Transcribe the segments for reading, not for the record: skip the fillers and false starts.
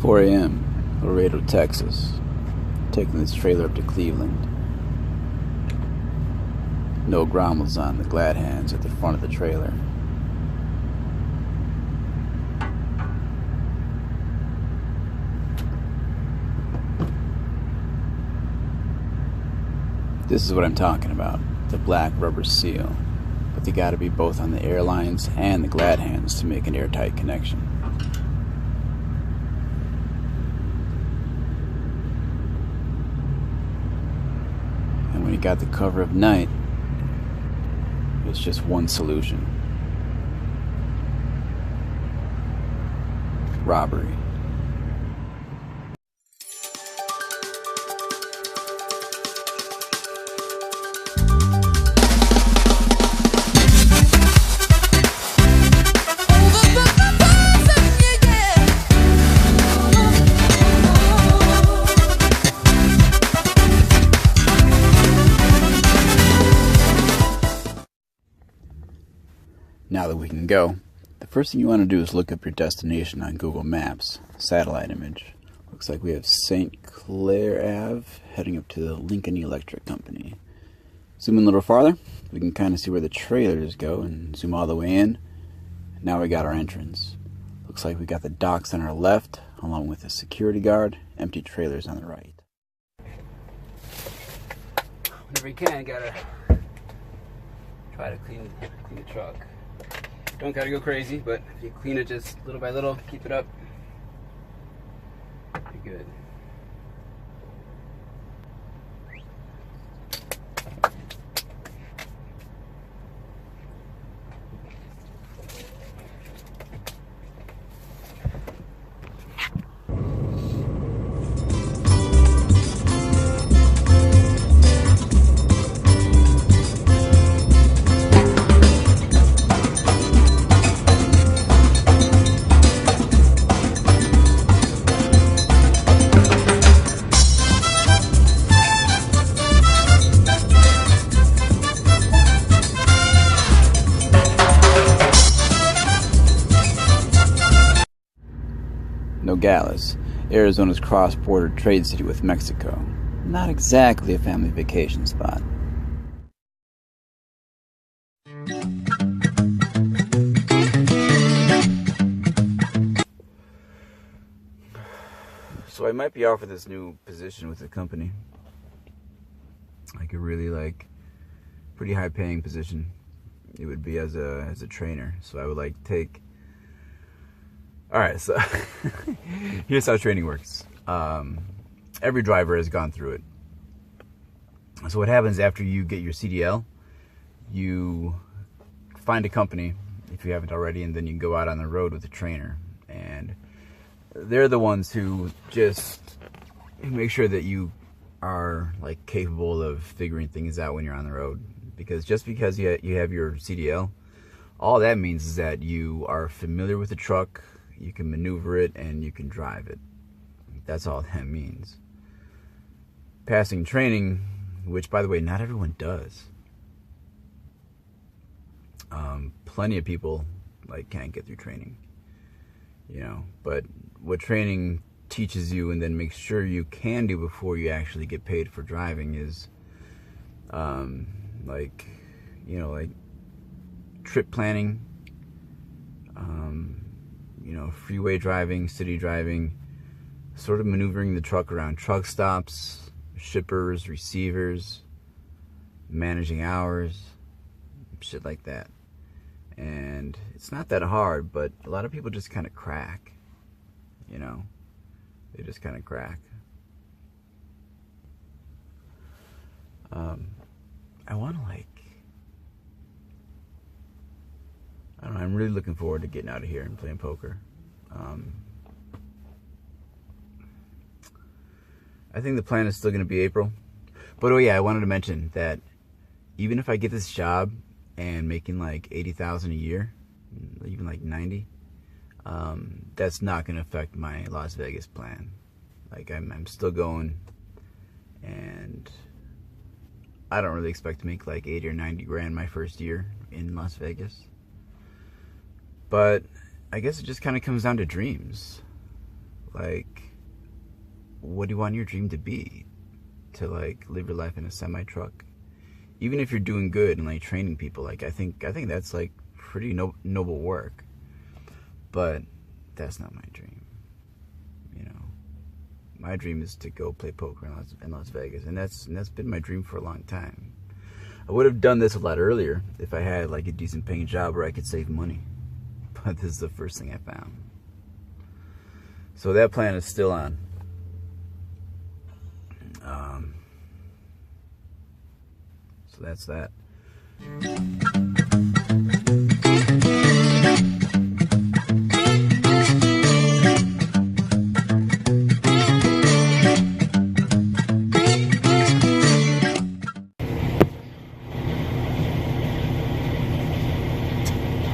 4 a.m., Laredo, Texas. Taking this trailer up to Cleveland. No grommels on the glad hands at the front of the trailer. This is what I'm talking about, the black rubber seal. But they gotta be both on the airlines and the glad hands to make an airtight connection. And when you got the cover of night, it's just one solution. Robbery. Now that we can go, the first thing you want to do is look up your destination on Google Maps, satellite image. Looks like we have St. Clair Ave heading up to the Lincoln Electric Company. Zoom in a little farther, we can kind of see where the trailers go and zoom all the way in. Now we got our entrance. Looks like we got the docks on our left, along with a security guard, empty trailers on the right. Whenever you can, gotta try to clean the truck. Don't gotta go crazy, but if you clean it just little by little, keep it up, you're good. Nogales, Arizona's cross-border trade city with Mexico. Not exactly a family vacation spot. So I might be offered this new position with the company. Like a really pretty high paying position. It would be as a trainer. So I would take. Alright, so here's how training works. Every driver has gone through it. So what happens after you get your CDL, you find a company, if you haven't already, and then you go out on the road with a trainer. And they're the ones who just make sure that you are capable of figuring things out when you're on the road. Because just because you have your CDL, all that means is that you are familiar with the truck, you can maneuver it, and you can drive it. That's all that means. Passing training, which by the way, not everyone does. Plenty of people can't get through training. But what training teaches you and then makes sure you can do before you actually get paid for driving is trip planning, freeway driving, city driving, sort of maneuvering the truck around truck stops, shippers, receivers, managing hours, shit like that. And it's not that hard, but a lot of people just kind of crack, they just kind of crack. I want to I don't know, I'm really looking forward to getting out of here and playing poker. I think the plan is still going to be April. But oh yeah, I wanted to mention that even if I get this job and making $80,000 a year, even 90, that's not going to affect my Las Vegas plan. I'm still going, and I don't really expect to make 80 or 90 grand my first year in Las Vegas. But I guess it just kind of comes down to dreams. like, what do you want your dream to be? To like live your life in a semi truck, even if you're doing good and like training people. Like I think that's like pretty noble work, but that's not my dream. You know, my dream is to go play poker in Las Vegas, and that's been my dream for a long time. I would have done this a lot earlier if I had like a decent paying job where I could save money, but this is the first thing I found. So that plan is still on. So that's that.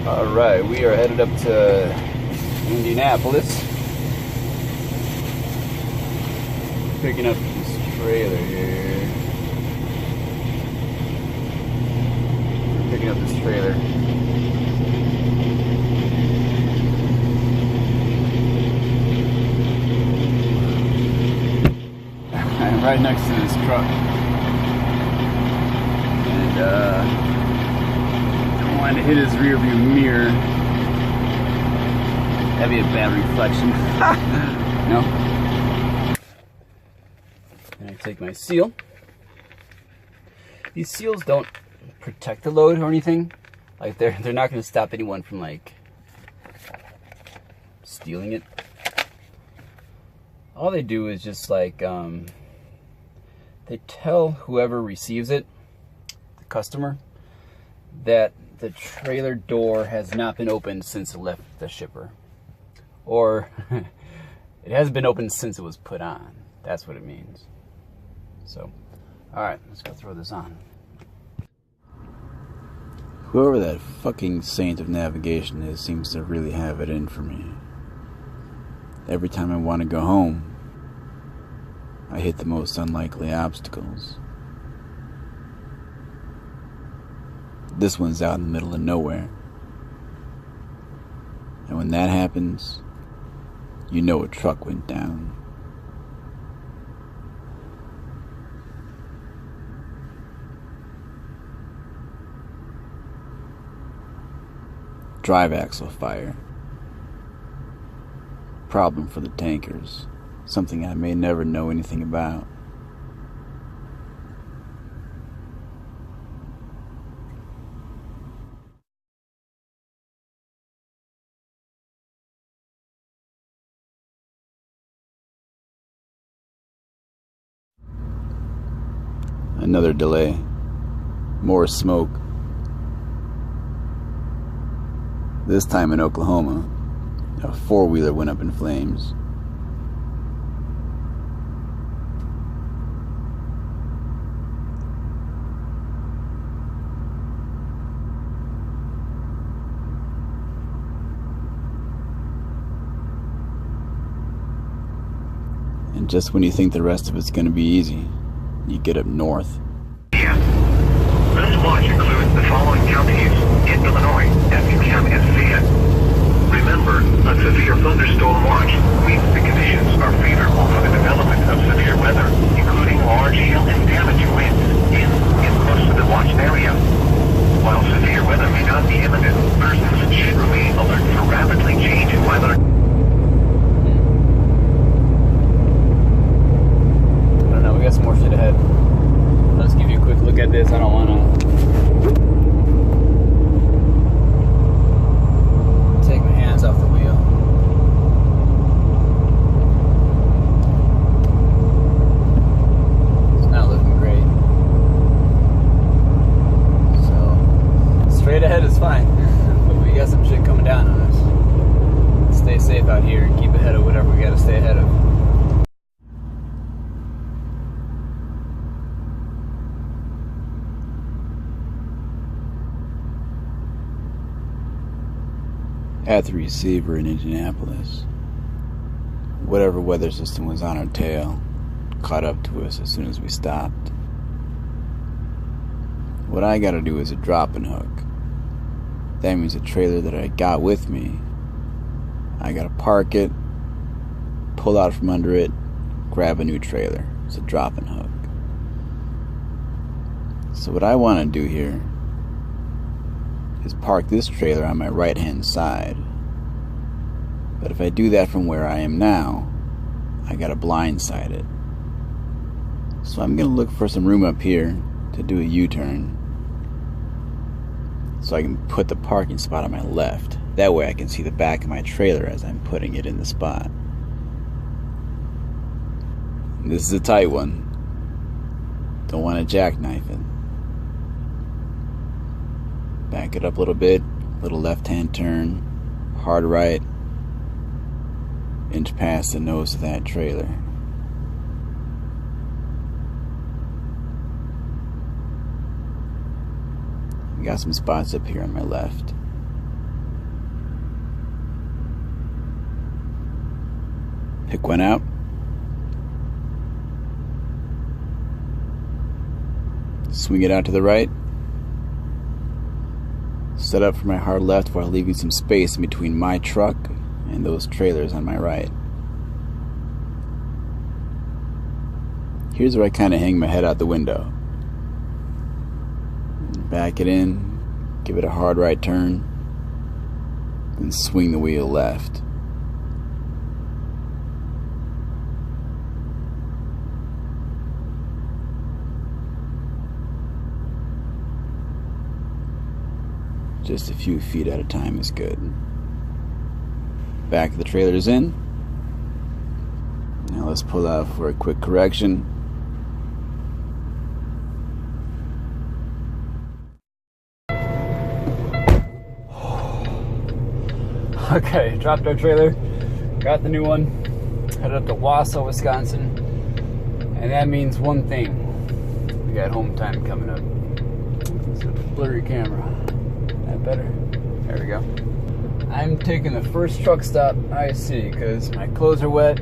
All right, we are headed up to Indianapolis. Picking up this trailer here. We're picking up this trailer. I'm right next to this truck. And don't want to hit his rear view mirror. That'd be a bad reflection. No. And I take my seal. These seals don't protect the load or anything. Like they're not going to stop anyone from like stealing it. All they do is just like they tell whoever receives it, the customer, that the trailer door has not been opened since it left the shipper, or it hasn't been opened since it was put on. That's what it means. So, all right, let's go throw this on. Whoever that fucking saint of navigation is seems to really have it in for me. Every time I want to go home, I hit the most unlikely obstacles. This one's out in the middle of nowhere. And when that happens, you know a truck went down. Drive axle fire. Problem for the tankers. Something I may never know anything about. Another delay. More smoke. This time in Oklahoma, a four-wheeler went up in flames. And just when you think the rest of it's going to be easy, you get up north. Yeah. This watch includes the following counties in Illinois: Effingham and Fayette. Remember, a severe thunderstorm watch means the conditions are favorable for the development of severe weather, including large hail and damage winds in most of the watched area. While severe weather may not be imminent, persons should remain alert for rapidly changing weather. We got some more shit ahead. Let's give you a quick look at this. I don't want to take my hands off the wheel. It's not looking great. So, straight ahead is fine. But we got some shit coming down on us. Stay safe out here and keep ahead of whatever we got to stay ahead of. At the receiver in Indianapolis, whatever weather system was on our tail caught up to us as soon as we stopped. What I gotta do is a drop-in hook. That means a trailer that I got with me, I gotta park it, pull out from under it, grab a new trailer. It's a drop and hook. So what I want to do here is park this trailer on my right hand side. But if I do that from where I am now, I gotta blindside it. So I'm gonna look for some room up here to do a U-turn, so I can put the parking spot on my left. That way I can see the back of my trailer as I'm putting it in the spot. This is a tight one. Don't want to jackknife it. Back it up a little bit, little left-hand turn, hard right, inch past the nose of that trailer. We got some spots up here on my left. Pick one out. Swing it out to the right. Set up for my hard left while leaving some space in between my truck and those trailers on my right. Here's where I kind of hang my head out the window. Back it in, give it a hard right turn, and swing the wheel left. Just a few feet at a time is good. Back of the trailer's in. Now let's pull out for a quick correction. Okay, dropped our trailer, got the new one, headed up to Wausau, Wisconsin, and that means one thing: we got home time coming up. It's a blurry camera. That better? There we go. I'm taking the first truck stop I see because my clothes are wet,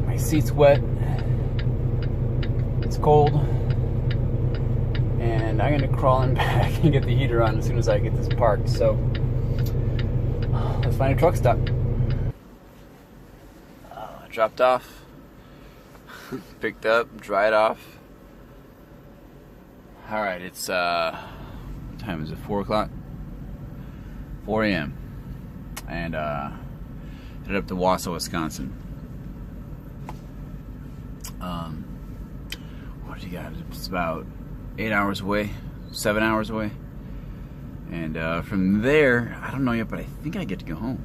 my seat's wet, it's cold, and I'm gonna crawl in back and get the heater on as soon as I get this parked. So let's find a truck stop. Dropped off, picked up, dried off. All right, it's what time is it? 4 o'clock. 4 a.m. and headed up to Wausau, Wisconsin. What do you got? It's about 8 hours away, 7 hours away, and from there, I don't know yet, but I think I get to go home.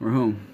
We're home.